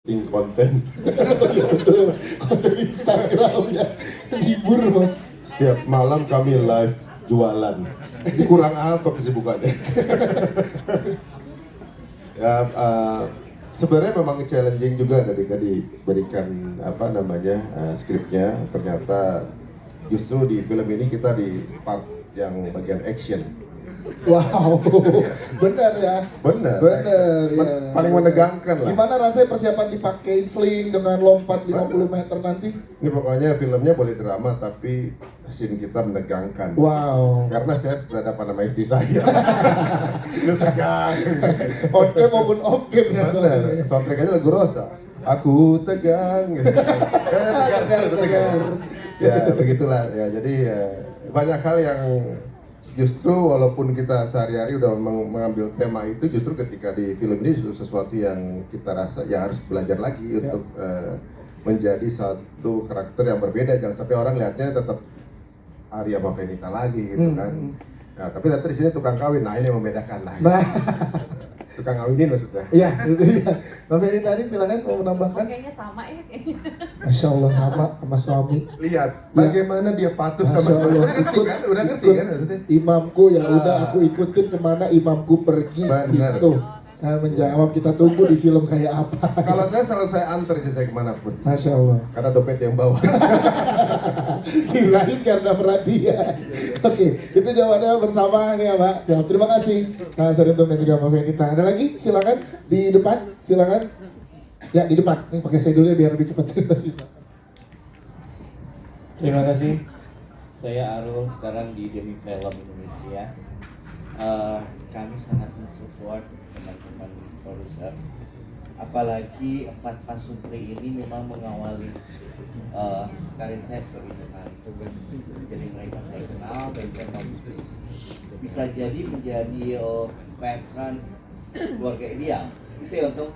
konten konten Instagramnya libur mas. setiap malam kami live jualan. Ini kurang apa kesibukannya? Ya sebenarnya memang challenging juga ketika diberikan skripnya. Ternyata justru di film ini kita di part yang bagian action. Wow, benar ya. Benar. Ya. Paling menegangkan lah. Gimana rasanya persiapan dipakein sling dengan lompat 50 meter nanti? Ini pokoknya filmnya boleh drama tapi scene kita menegangkan. Wow. Karena saya harus berhadapan sama istri saya. Lu tegang. On cam maupun off cam ya. Bener. Soundtrack aja lagu Rosa. Aku tegang. Tegang. Ya begitulah ya. Jadi banyak hal yang justru walaupun kita sehari-hari udah mengambil tema itu, justru ketika di film ini justru sesuatu yang kita rasa ya harus belajar lagi untuk menjadi satu karakter yang berbeda. Jangan sampai orang lihatnya tetap Arya sama Fenita lagi gitu kan. Nah, tapi nanti di sini tukang kawin, nah ini yang membedakan lah. Tukang kawinin maksudnya. Iya, itu dia. Mbak Ferry tadi silakan mau menambahkan. Kayaknya sama ya kayaknya. Masya Allah sama suami. Lihat bagaimana dia patuh sama suami. Udah ngerti kan maksudnya? Imamku ya udah aku ikutin kemana imamku pergi. Bener. Gitu. Nah, menjawab, kita tunggu di film kayak apa. Kalau saya antar sih saya kemanapun. Masya Allah. Karena dompet yang bawa. Kirain karena perhatian. Oke, itu jawabannya bersama ya Mbak. Siap, terima kasih. Nah, Sarintum dan juga Mbak Fenita. Ada lagi? Silakan di depan, silakan. Ya di depan. Ini pakai saya dulu ya biar lebih cepat. Terima kasih. Saya Arul sekarang di Demi Film Indonesia. Kami sangat mensupport teman-teman produser. Apalagi Empat Pasutri ini memang mengawali karir saya sebagai jurnalis. Jadi mereka saya kenal dan saya bagus bisa jadi menjadi patron keluarga ideal. Itu ya untuk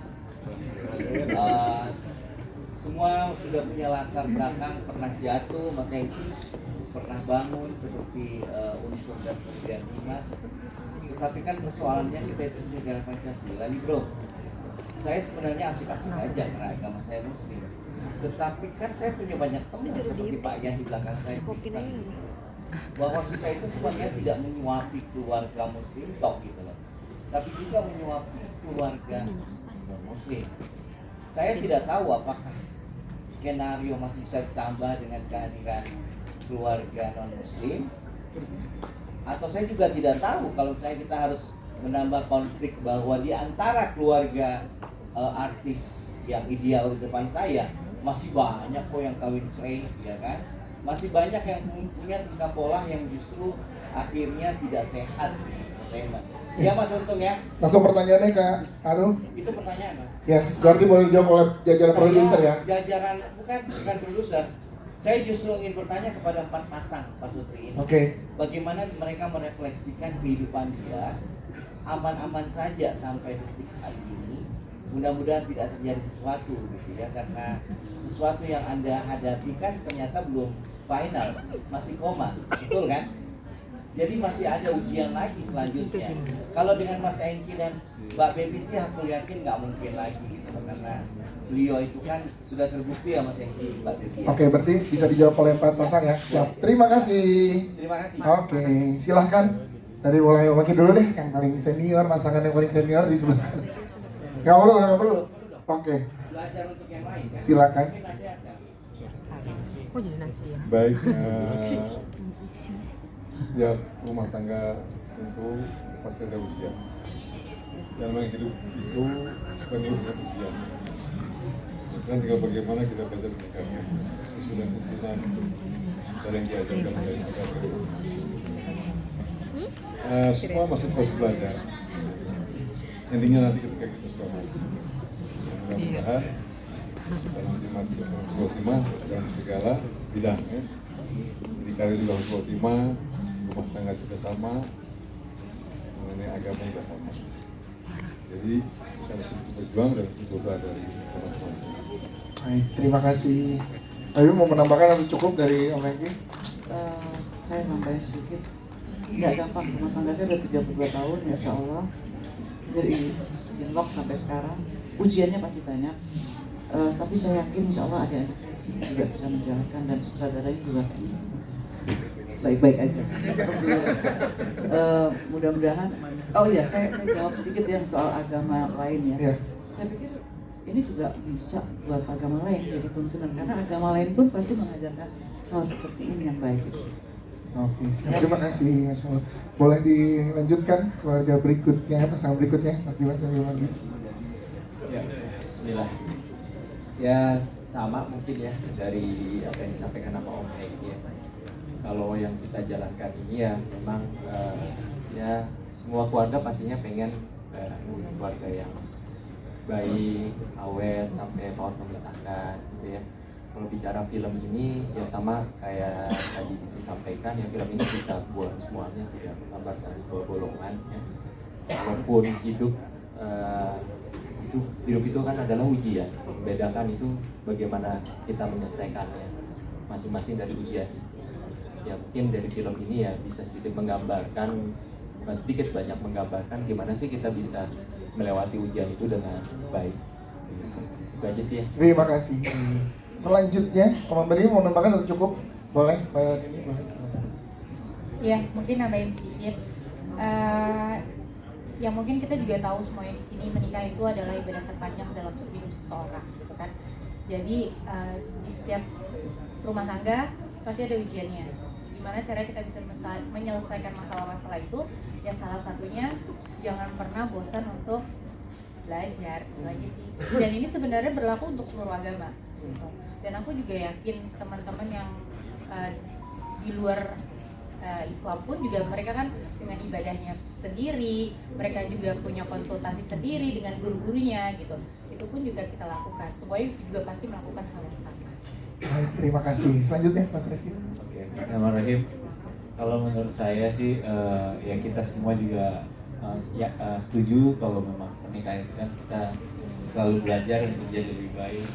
semua sudah punya latar belakang, pernah jatuh, Mas Eki pernah bangun seperti unsur dan kemudian Dimas. Tapi kan persoalannya kita itu negara Pancasila nih bro. Saya sebenarnya asik-asik aja karena agama saya Muslim. Tetapi kan saya punya banyak teman seperti Pak Yan di belakang saya bahwa kita itu sebenarnya tidak menyuapi keluarga Muslim tok gitu loh, tapi juga menyuapi keluarga non-Muslim. Saya tidak tahu apakah skenario masih bisa ditambah dengan kehadiran keluarga non-Muslim, atau saya juga tidak tahu kalau kita harus menambah konflik bahwa di antara keluarga artis yang ideal di depan saya masih banyak kok yang kawin cerai, ya kan? Masih banyak yang punya tingkah pola yang justru akhirnya tidak sehat. Ya Mas Untung ya. Langsung pertanyaannya Kak Arul. Itu pertanyaan Mas. Yes, berarti boleh dijawab oleh jajaran produser ya. Jajaran bukan produser. Saya justru ingin bertanya kepada empat pasang Pasutri ini. Oke. Bagaimana mereka merefleksikan kehidupan dia aman-aman saja sampai detik hari ini. Mudah-mudahan tidak terjadi sesuatu gitu ya, karena sesuatu yang Anda hadapi kan ternyata belum final, masih koma, betul kan? Jadi masih ada ujian lagi selanjutnya. Kalau dengan Mas Engki dan Mbak Bebi sih aku yakin nggak mungkin lagi gitu, karena beliau itu kan sudah terbukti ya Mas Engki, Mbak Bebi. Oke, berarti bisa dijawab oleh empat pasang ya. Siap. Terima kasih. Terima kasih. Oke, silahkan. Dari mulai Maki dulu deh, yang paling senior, pasangan yang paling senior di sebelah. Nggak perlu. Oke, Belajar untuk yang lain kan? silakan. Mungkin nasihatkan. Kok jadi nasi ya? Baik, ya rumah tangga tentu pasti ada ujian. Yang memang hidup itu penuh dengan ujian. Sekarang tinggal bagaimana kita belajar menyikapinya sesuai dengan tuntunan dari yang diajarkan oleh kita. Semua masih terus belajar. Intinya nanti ketika kita sudah mati, mudah-mudahan dalam khotimah dalam segala bidang ya. Di karir juga khotimah, rumah tangga juga sama, mengenai agama juga sama. Jadi kita mesti berjuang dan berdoa dari teman-teman. Baik, terima kasih. Ayo mau menambahkan atau cukup dari Om Engki? Saya nambahin sedikit. Nggak gampang, rumah tangga saya udah 32 tahun, ya Allah. Dari inlock sampai sekarang, ujiannya pasti banyak. Tapi saya yakin insya Allah adik-adik saya di sini juga bisa menjalankan dan sutradaranya juga baik-baik aja. Mudah-mudahan. Oh iya, saya jawab sedikit yang soal agama lain ya. Iya. Saya pikir ini juga bisa buat agama lain jadi tuntunan karena agama lain pun pasti mengajarkan hal seperti ini yang baik. Oke, terima kasih Mas Allah. Boleh dilanjutkan keluarga berikutnya, pasangan berikutnya, Mas Dimas dan lagi. Ya, bismillah. Ya sama mungkin ya dari apa yang disampaikan sama Om Eki ya. Kalau yang kita jalankan ini ya memang ya semua keluarga pastinya pengen keluarga yang baik, awet, sampai mau memisahkan gitu ya. Kalau bicara film ini ya sama kayak tadi disampaikan ya, film ini bisa buat semuanya, tidak menggambarkan dua golongan ya. Walaupun hidup itu kan adalah ujian, membedakan itu bagaimana kita menyelesaikannya masing-masing dari ujian. Ya mungkin dari film ini ya bisa sedikit menggambarkan, bukan sedikit, banyak menggambarkan gimana sih kita bisa melewati ujian itu dengan baik. Itu aja sih ya. Terima kasih. Selanjutnya, Om Beri mau nambahkan atau cukup? Boleh, Pak ini boleh. Ya, mungkin nambahin sedikit. Yang mungkin kita juga tahu semuanya di sini, menikah itu adalah ibadah terpanjang dalam hidup seseorang, gitu kan. Jadi di setiap rumah tangga pasti ada ujiannya. Gimana cara kita bisa menyelesaikan masalah-masalah itu? Ya salah satunya jangan pernah bosan untuk belajar, itu aja sih. Dan ini sebenarnya berlaku untuk seluruh agama. Gitu. Dan aku juga yakin teman-teman yang di luar Islam pun juga mereka kan dengan ibadahnya sendiri, mereka juga punya konsultasi sendiri dengan guru-gurunya gitu. Itu pun juga kita lakukan. Semuanya juga pasti melakukan hal yang sama. Baik, terima kasih. Selanjutnya, Mas Rizky. Oke, Bismillahirrahmanirrahim. Kalau menurut saya sih ya kita semua juga setuju kalau memang pernikahan itu kan kita selalu belajar untuk jadi lebih baik,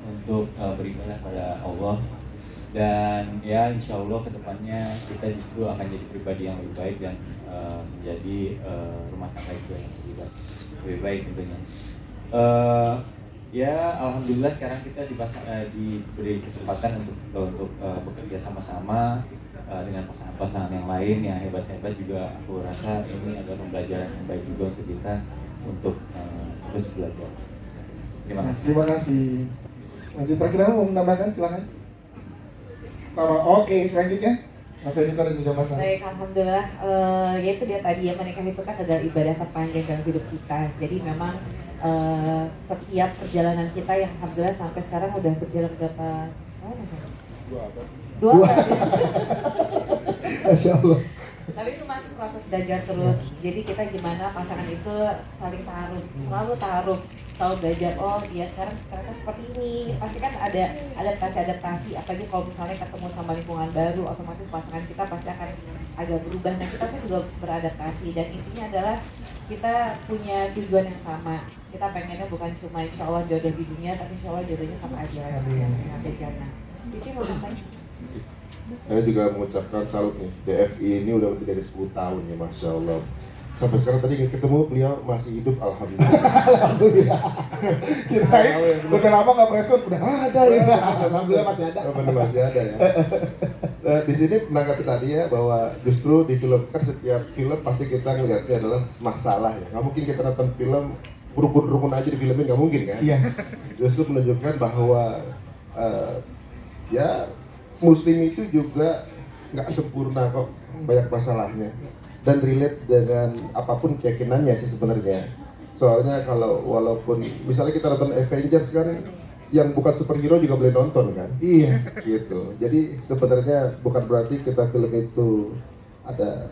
untuk beribadah pada Allah, dan ya insya Allah kedepannya kita justru akan jadi pribadi yang lebih baik dan menjadi rumah tangga juga yang lebih baik tentunya. Ya alhamdulillah sekarang kita diberi kesempatan untuk bekerja sama-sama dengan pasangan-pasangan yang lain yang hebat-hebat juga. Aku rasa ini adalah pembelajaran yang baik juga untuk kita untuk terus belajar. Terima kasih. Terima kasih. Lanjut terakhir, mau menambahkan silakan. Sama, oke, selanjutnya Mas Edita dan juga Mas Nani. Baik, alhamdulillah. Ya itu dia tadi ya, menikah itu kan adalah ibadah terpanjang dalam hidup kita. Jadi memang setiap perjalanan kita yang alhamdulillah sampai sekarang udah berjalan berapa? Dua. Masya Allah. Tapi itu masih proses belajar terus. Jadi kita gimana pasangan itu saling taruh, selalu belajar. Oh dia sekarang ternyata seperti ini. Pasti kan ada adaptasi. Apalagi kalau misalnya ketemu sama lingkungan baru, otomatis pasangan kita pasti akan agak berubah. Nah kita kan juga beradaptasi. Dan intinya adalah kita punya tujuan yang sama. Kita pengennya bukan cuma insya Allah jodoh di dunia, tapi insya Allah jodohnya sama aja sampai jannah. Itu mau ngapain? Saya juga mengucapkan salut nih, DFI ini udah lebih dari 10 tahun ya, Masya Allah. Sampai sekarang tadi ketemu beliau masih hidup, Alhamdulillah. Alhamdulillah. Kirain udah lama nggak preskon, udah ada ya. Alhamdulillah masih ada. Benar masih ada ya. Nah, di sini menanggapi tadi ya bahwa justru di film kan setiap film pasti kita ngelihatnya adalah masalah ya. Nggak mungkin kita nonton film rukun-rukun aja di film ini, nggak mungkin kan? Yes. Justru menunjukkan bahwa ya Muslim itu juga nggak sempurna kok, banyak masalahnya dan relate dengan apapun keyakinannya sih sebenarnya. Soalnya kalau walaupun misalnya kita nonton Avengers kan, yang bukan superhero juga boleh nonton kan? Iya. Gitu. Jadi sebenarnya bukan berarti kita film itu ada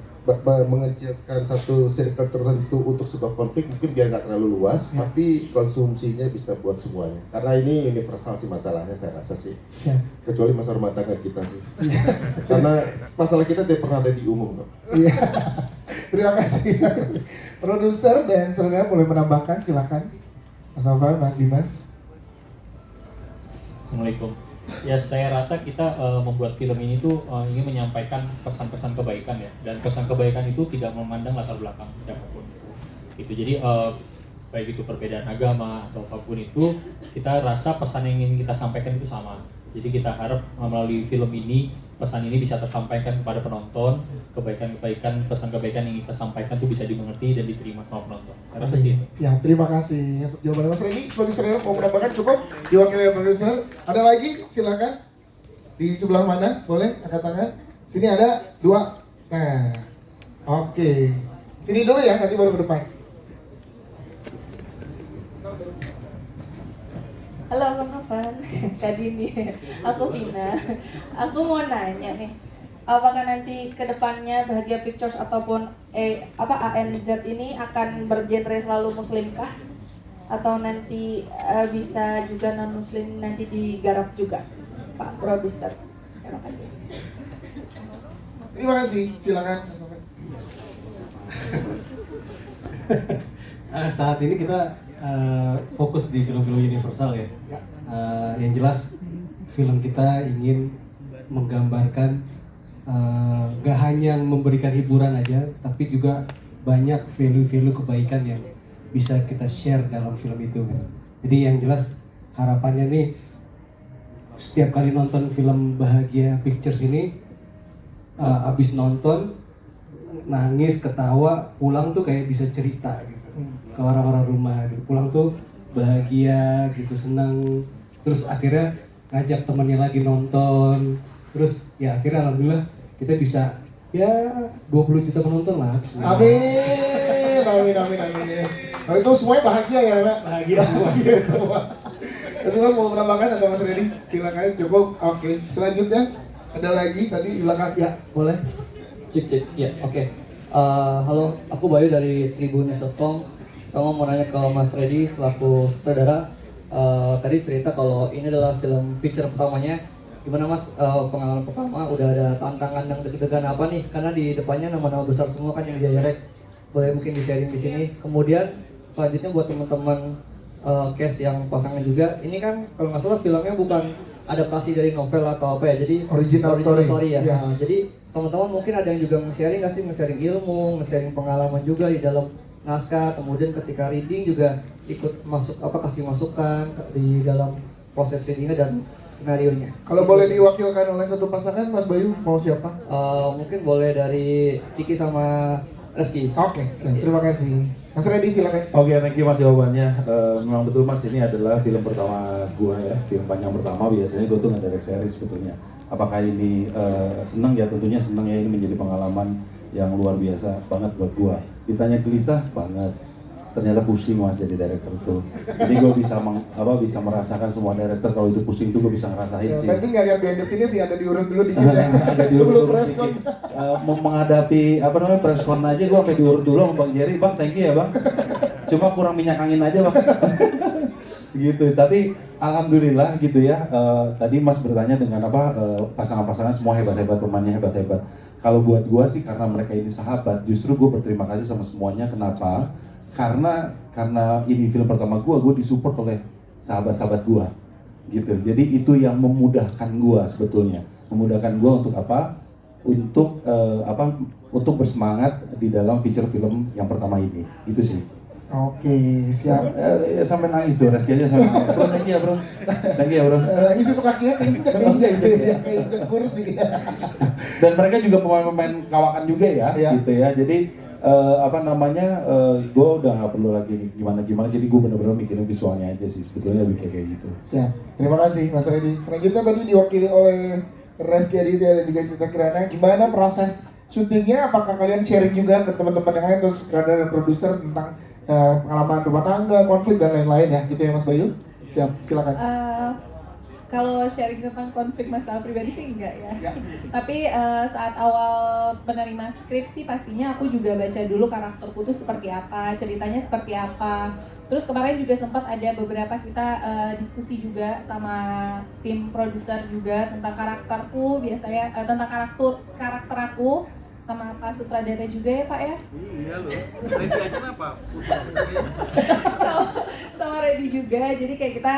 mengecilkan satu circle tertentu untuk sebuah konflik, mungkin biar nggak terlalu luas, tapi konsumsinya bisa buat semuanya. Karena ini universal sih masalahnya, saya rasa sih. Kecuali masalah rumah tangga kita sih. Karena masalah kita tidak pernah ada di umum, kok. Iya. Terima kasih. Produser dan saudara boleh menambahkan, silakan. Mas Nova, Mas Dimas. Assalamualaikum. Ya saya rasa kita membuat film ini tuh ingin menyampaikan pesan-pesan kebaikan ya, dan pesan kebaikan itu tidak memandang latar belakang siapapun. Gitu. Jadi baik itu perbedaan agama atau apapun itu, kita rasa pesan yang ingin kita sampaikan itu sama. Jadi kita harap melalui film ini pesan ini bisa tersampaikan kepada penonton, kebaikan-kebaikan, pesan kebaikan yang kita sampaikan itu bisa dimengerti dan diterima sama penonton. Saya rasa sih itu. Siap, terima kasih untuk jawaban Mas Reni. Sebagai saudara mau menambahkan cukup diwakili oleh produser. Ada lagi? Silakan. Di sebelah mana? Boleh angkat tangan. Sini ada 2. Nah, oke. Sini dulu ya, nanti baru ke depan. Halo Bang Novan, Kak Dini, aku Vina. Aku mau nanya nih, apakah nanti kedepannya Bahagia Pictures ataupun ANZ ini akan bergenre selalu muslimkah? Atau nanti bisa juga non muslim nanti digarap juga, Pak Produser? Terima kasih. Terima kasih, silakan. Saat ini kita fokus di film-film universal ya. Yang jelas film kita ingin menggambarkan gak hanya memberikan hiburan aja, tapi juga banyak value-value kebaikan yang bisa kita share dalam film itu. Jadi yang jelas harapannya nih setiap kali nonton film Bahagia Pictures ini abis nonton nangis, ketawa, pulang tuh kayak bisa cerita gitu ke orang-orang rumah gitu. Pulang tuh bahagia gitu, senang, terus akhirnya ngajak temannya lagi nonton, terus ya akhirnya alhamdulillah kita bisa ya 20 juta penonton lah. Amin, amin, amin, amin. Nah, itu semuanya bahagia ya, Pak? Bahagia semua. Bahagia semua. Terus mau menambahkan ada Mas Redi? Silakan, cukup. Oke. Selanjutnya ada lagi tadi silakan ya, boleh. Cek, ya, oke. Halo, aku Bayu dari Tribunnews.com. Kamu mau nanya ke Mas Redi selaku sutradara. Tadi cerita kalau ini adalah film feature pertamanya. Gimana Mas pengalaman pertama? Udah ada tantangan yang deg-degan apa nih? Karena di depannya nama-nama besar semua kan yang didirect. Boleh mungkin di-sharing di sini. Kemudian selanjutnya buat teman-teman cast yang pasangan juga. Ini kan kalau nggak salah filmnya bukan adaptasi dari novel atau apa ya. Jadi original story ya. Yes. Nah, jadi teman-teman mungkin ada yang juga nge-sharing nggak sih, nge-sharing ilmu, nge-sharing pengalaman juga di dalam naskah, kemudian ketika reading juga ikut masuk kasih masukan di dalam proses readingnya dan skenario-nya. Kalau boleh diwakilkan oleh satu pasangan, Mas Bayu mau siapa? Mungkin boleh dari Ciki sama Reski. Oke, terima kasih. Mas Redi silakan. Oke, thank you Mas jawabannya. Memang betul Mas, ini adalah film pertama gua ya, film panjang pertama. Biasanya gua tuh nggak direct series sebetulnya. Apakah ini senang ya? Tentunya senang ya, ini menjadi pengalaman yang luar biasa banget buat gua. Ditanya gelisah banget, ternyata pusing Mas jadi director tuh. Jadi gue bisa merasakan semua director kalau itu pusing tuh gue bisa ngerasain Ya, sih. tapi nggak lihat behind the sini sih, ada diurut dulu dikit ya. Ada diurut Sebelum dulu preskon. dikit. Menghadapi preskon aja gue sampai diurut dulu sama Bang Jerry, Bang thank you ya Bang. Cuma kurang minyak angin aja Bang. Gitu. Tapi alhamdulillah gitu ya. Tadi Mas bertanya dengan pasangan-pasangan semua hebat-hebat, pemainnya hebat-hebat. Kalau buat gue sih karena mereka ini sahabat, justru gue berterima kasih sama semuanya. Kenapa? Karena ini film pertama gue disupport oleh sahabat-sahabat gue, gitu. Jadi itu yang memudahkan gue sebetulnya, memudahkan gue untuk apa? Untuk bersemangat di dalam feature film yang pertama ini, gitu sih. Oke, siap. Sampai nangis tuh, Reski aja sampai nangis. Bro, thank you ya bro. Thank you ya bro. Nangis itu kakinya keinjek kursi. Dan mereka juga pemain-pemain kawakan juga ya, gitu ya. Jadi gue udah nggak perlu lagi gimana-gimana. Jadi gue benar-benar mikirin visualnya aja sih, sebetulnya lebih kayak gitu. Siap. Terima kasih Mas Redi. Selanjutnya tadi diwakili oleh Reski Aditya dan juga Citra Kirana. Gimana proses syutingnya? Apakah kalian sharing juga ke teman-teman yang lain, terus sutradara dan produser tentang pengalaman rumah tangga, konflik dan lain-lain ya, gitu ya Mas Bayu? Siap, silakan. Kalau sharing tentang konflik masalah pribadi sih enggak ya. Tapi saat awal menerima skrip sih pastinya aku juga baca dulu karakterku tuh seperti apa, ceritanya seperti apa. Terus kemarin juga sempat ada beberapa kita diskusi juga sama tim produser juga tentang karakterku, biasanya tentang karakter aku. Sama Pak Sutradara juga ya Pak ya? Iya loh, Redi aja apa? sama Redi juga, jadi kayak kita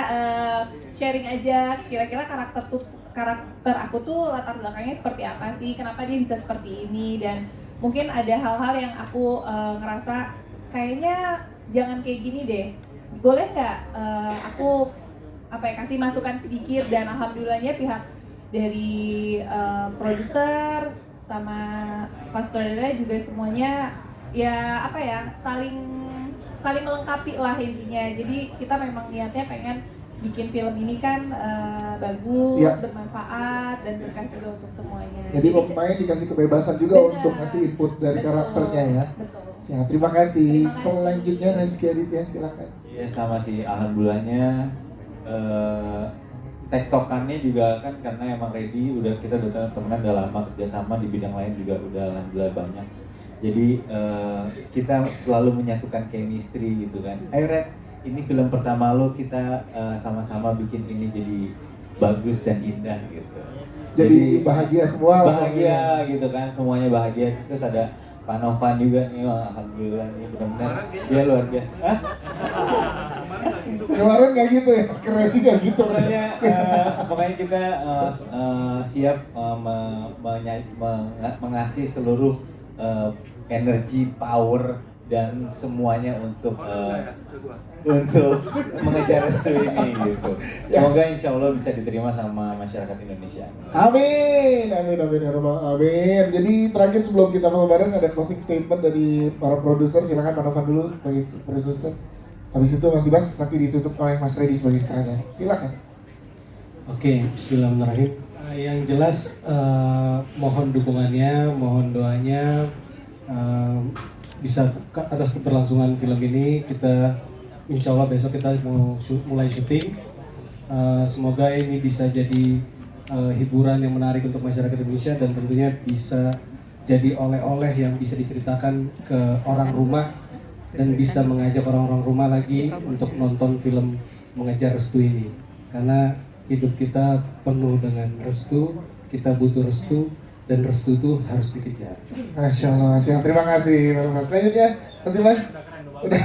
sharing aja kira-kira karakter aku tuh latar belakangnya seperti apa sih, kenapa dia bisa seperti ini, dan mungkin ada hal-hal yang aku ngerasa kayaknya jangan kayak gini deh, boleh nggak aku kasih masukan sedikit, dan alhamdulillahnya pihak dari produser sama pastornya juga semuanya ya saling melengkapi lah intinya. Jadi kita memang niatnya pengen bikin film ini kan bagus, Ya. bermanfaat dan berkah juga untuk semuanya. Jadi pemain dikasih kebebasan juga untuk ngasih input dari karakternya ya. Siap, terima kasih. Selanjutnya Rizky Aditya, silakan. Iya sama sih, alhamdulillahnya tektokannya juga kan karena emang ready, kita udah temenan udah lama, kerjasama di bidang lain juga udah alhamdulillah banyak. Jadi kita selalu menyatukan chemistry gitu kan. Ayo Red, ini film pertama lo, kita sama-sama bikin ini jadi bagus dan indah gitu. Jadi bahagia semua. Bahagia gitu kan, semuanya bahagia. Terus ada Pak Novan juga nih, wah, alhamdulillah nih benar-benar dia luar biasa. Hah? Kemarin nggak gitu ya, keren juga gitu. Makanya kita siap mengasih seluruh energi, power dan semuanya untuk mengejar restu ini gitu. Semoga insya Allah bisa diterima sama masyarakat Indonesia. Amin, amin, amin, ya Rabbal alamin. Jadi terakhir sebelum kita mulai bareng ada closing statement dari para produser. Silakan Pak Novan dulu sebagai produser. Habis itu Mas Dimas nanti ditutup oleh Mas Reddy sebagai sutradara. Silakan. Oke, bismillahirrahmanirrahim. Yang jelas mohon dukungannya, mohon doanya bisa atas keberlangsungan film ini. Kita insya Allah besok kita mau mulai syuting. Semoga ini bisa jadi hiburan yang menarik untuk masyarakat Indonesia dan tentunya bisa jadi oleh-oleh yang bisa diceritakan ke orang rumah dan bisa mengajak orang-orang rumah lagi untuk nonton film Mengejar Restu ini. Karena hidup kita penuh dengan restu, kita butuh restu, dan restu itu harus dikejar. Masya Allah, siap. Terima kasih Mas. Selanjutnya, Mas Dimas. Udah.